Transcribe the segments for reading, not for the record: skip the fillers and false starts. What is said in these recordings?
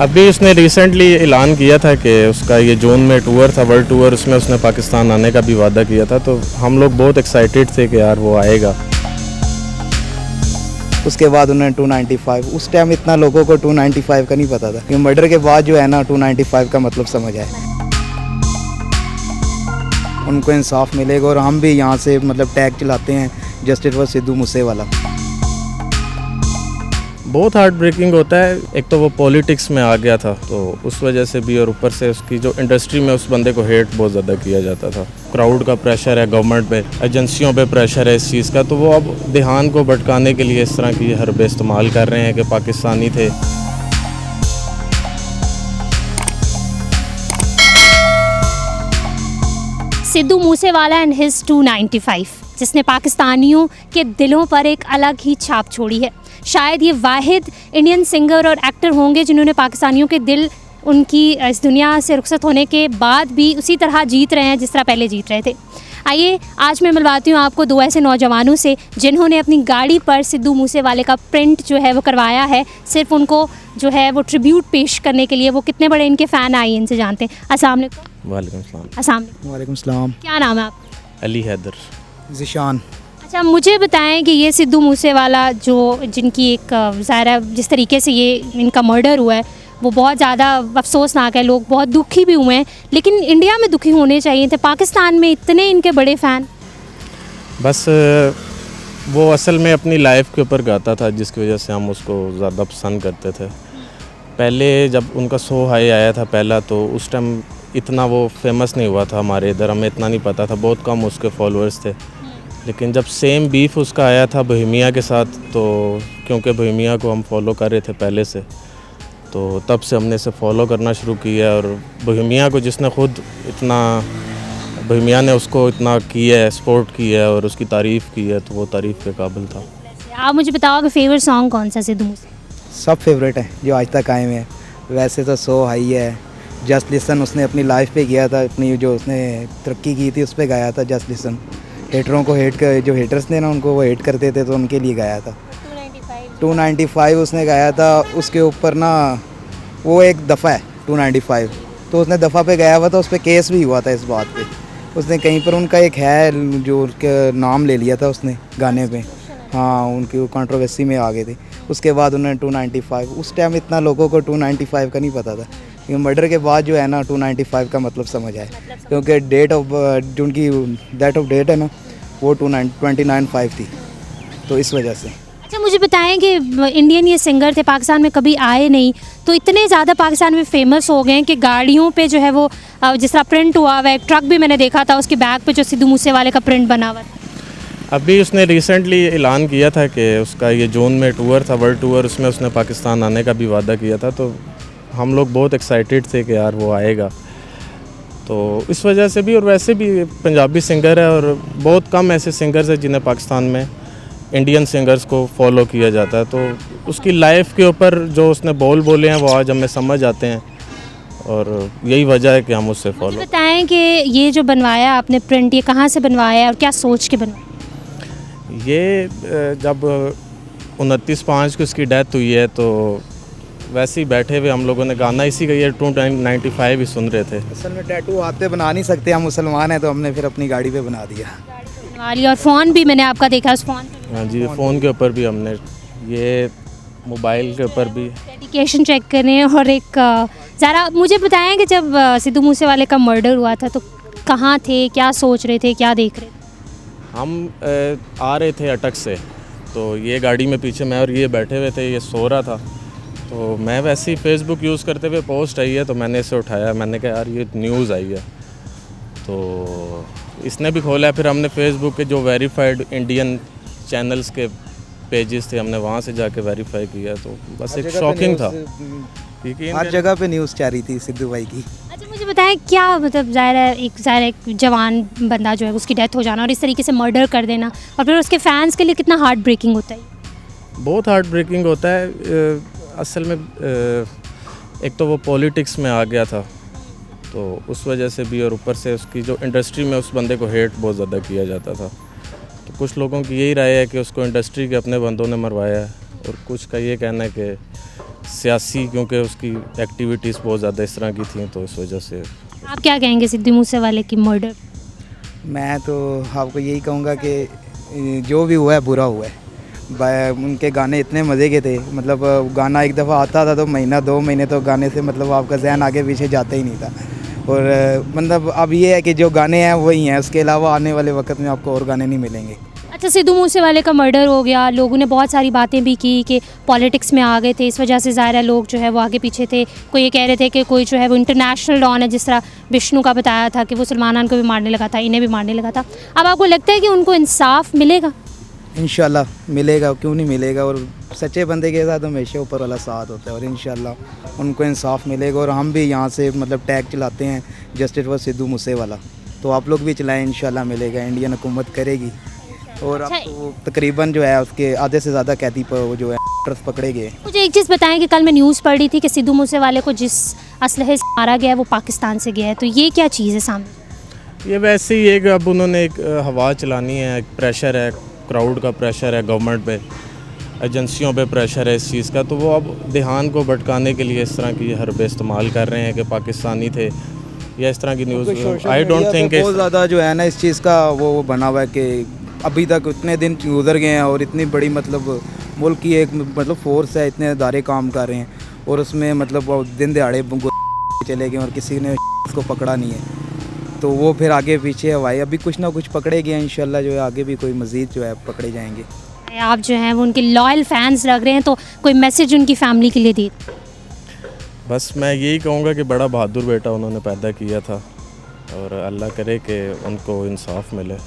अभी उसने रिसेंटली ऐलान किया था कि उसका ये जून में टूर था, वर्ल्ड टूर, उसमें उसने पाकिस्तान आने का भी वादा किया था। तो हम लोग बहुत एक्साइटेड थे कि यार वो आएगा। उसके बाद उन्होंने 295, उस टाइम इतना लोगों को 295 का नहीं पता था कि मर्डर के बाद जो है ना 295 का मतलब समझ आए। उनको इंसाफ मिलेगा और हम भी यहाँ से मतलब टैग चलाते हैं जस्टिस फॉर सिद्धू मूसेवाला। बहुत हार्ट ब्रेकिंग होता है। एक तो वो पॉलिटिक्स में आ गया था तो उस वजह से भी, और ऊपर से उसकी जो इंडस्ट्री में उस बंदे को हेट बहुत ज़्यादा किया जाता था। क्राउड का प्रेशर है, गवर्नमेंट पे, एजेंसियों पे प्रेशर है इस चीज़ का। तो वो अब ध्यान को भटकाने के लिए इस तरह की हरबे इस्तेमाल कर रहे हैं कि पाकिस्तानी थे। सिद्धू मूसेवाला एंड हिज 295, जिसने पाकिस्तानियों के दिलों पर एक अलग ही छाप छोड़ी है। शायद ये वाहिद इंडियन सिंगर और एक्टर होंगे जिन्होंने पाकिस्तानियों के दिल उनकी इस दुनिया से रुखसत होने के बाद भी उसी तरह जीत रहे हैं जिस तरह पहले जीत रहे थे। आइए आज मैं मिलवाती हूँ आपको दो ऐसे नौजवानों से जिन्होंने अपनी गाड़ी पर सिद्धू मूसेवाले का प्रिंट जो है वो करवाया है, सिर्फ उनको जो है वो ट्रिब्यूट पेश करने के लिए। वो कितने बड़े इनके फ़ैन आए इनसे जानते हैं। अस्सलाम वालेकुम। वालेकुम सलाम। अस्सलाम वालेकुम सलाम। क्या नाम है आप? अली हैदर। ज़िशान। अच्छा, मुझे बताएं कि ये सिद्धू मूसेवाला जो जिनकी एक ज़ाहिर जिस तरीके से ये इनका मर्डर हुआ है वो बहुत ज़्यादा अफसोसनाक है। लोग बहुत दुखी भी हुए हैं, लेकिन इंडिया में दुखी होने चाहिए थे, पाकिस्तान में इतने इनके बड़े फ़ैन। बस वो असल में अपनी लाइफ के ऊपर गाता था जिसकी वजह से हम उसको ज़्यादा पसंद करते थे। पहले जब उनका सो हाई आया था पहला, तो उस टाइम इतना वो फेमस नहीं हुआ था हमारे इधर, हमें इतना नहीं पता था, बहुत कम उसके फॉलोअर्स थे। लेकिन जब सेम बीफ उसका आया था बोहेमिया के साथ, तो क्योंकि बोहेमिया को हम फॉलो कर रहे थे पहले से, तो तब से हमने इसे फॉलो करना शुरू किया। और बोहेमिया को जिसने खुद इतना, बोहेमिया ने उसको इतना किया है, सपोर्ट किया है और उसकी तारीफ़ की है, तो वो तारीफ़ के काबिल था। आप मुझे बताओ कि फेवरेट सॉन्ग कौन सा सिद्धू मूसे? सब फेवरेट है जो आज तक कायम है। वैसे तो सो हाई है, जस्ट लिसन उसने अपनी लाइफ पे किया था, अपनी जो उसने तरक्की की थी उस पर गाया था जस्ट लिसन। हेटरों को हेट कर, जो हेटर्स थे ना उनको वो हेट करते थे तो उनके लिए गाया था। 295 उसने गाया था। उसके ऊपर ना वो एक दफ़ा है 295, तो उसने दफ़ा पे गाया हुआ था, उस पर केस भी हुआ था इस बात पे। उसने कहीं पर उनका एक है जो उनका नाम ले लिया था उसने गाने पे, हाँ उनकी वो कंट्रोवर्सी में आ गए थे। उसके बाद उन्होंने 295, उस टाइम इतना लोगों को 295 का नहीं पता था कि मर्डर के बाद जो है ना 295 का मतलब समझ आए, क्योंकि डेट ऑफ जो उनकी डेट ऑफ डेट है ना वो 295 थी, तो इस वजह से। अच्छा, मुझे बताएं कि इंडियन ये सिंगर थे, पाकिस्तान में कभी आए नहीं, तो इतने ज़्यादा पाकिस्तान में फेमस हो गए कि गाड़ियों पे जो है वो जिस तरह प्रिंट हुआ हुआ है, एक ट्रक भी मैंने देखा था उसके बैक पे जो सिद्धू मूसेवाले का प्रिंट बना हुआ था। अभी उसने रिसेंटली ऐलान किया था कि उसका ये जून में टूर था, वर्ल्ड टूर, उसमें उसने पाकिस्तान आने का भी वादा किया था। तो हम लोग बहुत एक्साइटेड थे कि यार वो आएगा, तो इस वजह से भी। और वैसे भी पंजाबी सिंगर है और बहुत कम ऐसे सिंगर्स हैं जिन्हें पाकिस्तान में इंडियन सिंगर्स को फॉलो किया जाता है। तो उसकी लाइफ के ऊपर जो उसने बोल बोले हैं वो आज हमें समझ आते हैं, और यही वजह है कि हम उससे फॉलो। बताएं कि ये जो बनवाया आपने प्रिंट, ये कहाँ से बनवाया और क्या सोच के बनवाया? ये जब 29/5 को उसकी डेथ हुई है, तो वैसे ही बैठे हुए हम लोगों ने गाना इसी का ये 295 ही सुन रहे थे। असल में टैटू हाथ पे बना नहीं सकते, हम मुसलमान हैं, तो हमने फिर अपनी गाड़ी पे बना दिया। बनवा लिया। और फ़ोन भी मैंने आपका देखा, उस फ़ोन पे हाँ जी, फ़ोन के ऊपर भी हमने, ये मोबाइल के ऊपर भी डेडिकेशन चेक करें। और एक ज़रा मुझे बताएं कि जब सिद्धू मूसेवाले का मर्डर हुआ था तो कहाँ थे, क्या सोच रहे थे, क्या देख रहे थे? हम आ रहे थे अटक से, तो ये गाड़ी में पीछे मैं और ये बैठे हुए थे, ये सो रहा था। तो मैं वैसे ही फेसबुक यूज़ करते हुए पोस्ट आई है तो मैंने इसे उठाया, मैंने कहा यार ये न्यूज़ आई है, तो इसने भी खोला। फिर हमने फेसबुक के जो वेरीफाइड इंडियन चैनल्स के पेजेस थे, हमने वहाँ से जाके वेरीफाई किया। तो बस एक शॉकिंग था, हर जगह पे न्यूज़ चाह रही थी सिद्धू भाई की। अच्छा, मुझे बताएं क्या मतलब ज़ाहिर है एक जवान बंदा जो है उसकी डेथ हो जाना और इस तरीके से मर्डर कर देना, और फिर उसके फैंस के लिए कितना हार्ट ब्रेकिंग होता है? बहुत हार्ट ब्रेकिंग होता है। असल में एक तो वो पॉलिटिक्स में आ गया था तो उस वजह से भी, और ऊपर से उसकी जो इंडस्ट्री में उस बंदे को हेट बहुत ज़्यादा किया जाता था। तो कुछ लोगों की यही राय है कि उसको इंडस्ट्री के अपने बंदों ने मरवाया है, और कुछ का ये कहना है कि सियासी, क्योंकि उसकी एक्टिविटीज़ बहुत ज़्यादा इस तरह की थी, तो इस वजह से। आप क्या कहेंगे सिद्धू मूसेवाले की मर्डर? मैं तो आपको यही कहूँगा कि जो भी हुआ है बुरा हुआ है। उनके गाने इतने मज़े के थे, मतलब गाना एक दफ़ा आता था तो महीना 2 महीने तो गाने से मतलब आपका जहन आगे पीछे जाता ही नहीं था। और मतलब अब ये है कि जो गाने हैं वही हैं, उसके अलावा आने वाले वक्त में आपको और गाने नहीं मिलेंगे। अच्छा, सिद्धू मूसेवाले का मर्डर हो गया, लोगों ने बहुत सारी बातें भी की कि पॉलिटिक्स में आ गए थे, इस वजह से ज़ाहिर है लोग जो है वो आगे पीछे थे। कोई ये कह रहे थे कि कोई जो है वो इंटरनेशनल डॉन है, जिस तरह विष्णु का बताया था कि वो सलमान खान को भी मारने लगा था, इन्हें भी मारने लगा था। अब आपको लगता है कि उनको इंसाफ मिलेगा? इंशाल्लाह मिलेगा, क्यों नहीं मिलेगा। और सच्चे बंदे के साथ हमेशा ऊपर वाला साथ होता है और इंशाल्लाह उनको इंसाफ मिलेगा। और हम भी यहाँ से मतलब टैग चलाते हैं जस्टिस फॉर सिद्धू मूसेवाला, तो आप लोग भी चलाएं, इंशाल्लाह मिलेगा, इंडियन हुकूमत करेगी। और अच्छा, आपको तकरीबन जो है उसके आधे से ज़्यादा कैदी पर वो जो है पकड़े गए। मुझे एक चीज़ बताएं कि कल मैं न्यूज़ पढ़ रही थी कि सिद्धू मूसेवाले को जिस असलहे से मारा गया है वो पाकिस्तान से गया है, तो ये क्या चीज़ है सामने? ये वैसे ही एक, अब उन्होंने एक हवा चलानी है, एक प्रेशर है, क्राउड का प्रेशर है, गवर्नमेंट पे, एजेंसियों पे प्रेशर है इस चीज़ का, तो वो अब ध्यान को भटकाने के लिए इस तरह की हरबे इस्तेमाल कर रहे हैं कि पाकिस्तानी थे या इस तरह की न्यूज़। आई डोंट थिंक बहुत ज़्यादा जो है ना इस चीज़ का वो बना हुआ है कि अभी तक इतने दिन गुजर गए हैं और इतनी बड़ी मतलब मुल्क की एक मतलब फोर्स है, इतने अदारे काम कर रहे हैं और उसमें मतलब दिन दिहाड़े चले गए और किसी ने उसको पकड़ा नहीं है, तो वो फिर आगे पीछे हवाई अभी कुछ ना कुछ पकड़े गए, इंशाल्लाह जो है आगे भी कोई मज़ीद जो है पकड़े जाएंगे। आप जो हैं वो उनके लॉयल फैंस लग रहे हैं, तो कोई मैसेज उनकी फैमिली के लिए दी? बस मैं यही कहूँगा कि बड़ा बहादुर बेटा उन्होंने पैदा किया था और अल्लाह करे कि उनको इंसाफ मिले।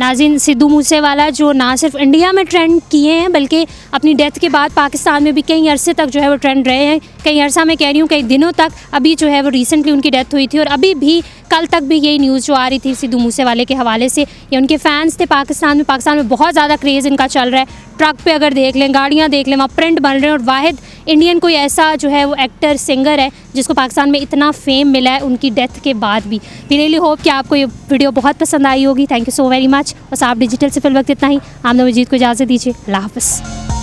नाज़रीन, सिद्धू मूसेवाला जो ना सिर्फ इंडिया में ट्रेंड किए हैं बल्कि अपनी डेथ के बाद पाकिस्तान में भी कई अरसे तक जो है वो ट्रेंड रहे हैं। कई अरसा मैं कह रही हूँ, कई दिनों तक। अभी जो है वो रिसेंटली उनकी डेथ हुई थी और अभी भी कल तक भी यही न्यूज़ जो आ रही थी सिद्धू मूसेवाले के हवाले से, ये उनके फैंस थे पाकिस्तान में बहुत ज़्यादा क्रेज़ इनका चल रहा है। ट्रक पे अगर देख लें, गाड़ियाँ देख लें, वहाँ प्रिंट बन रहे हैं और वाहिद इंडियन कोई ऐसा जो है वो एक्टर सिंगर है जिसको पाकिस्तान में इतना फेम मिला है उनकी डेथ के बाद भी। वी रियली होप कि आपको ये वीडियो बहुत पसंद आई होगी। Thank you so very much. बस आप डिजिटल से फिल वक्त इतना ही। आमना मजीद को इजाज़त दीजिए। अल्लाह हाफ़िज़।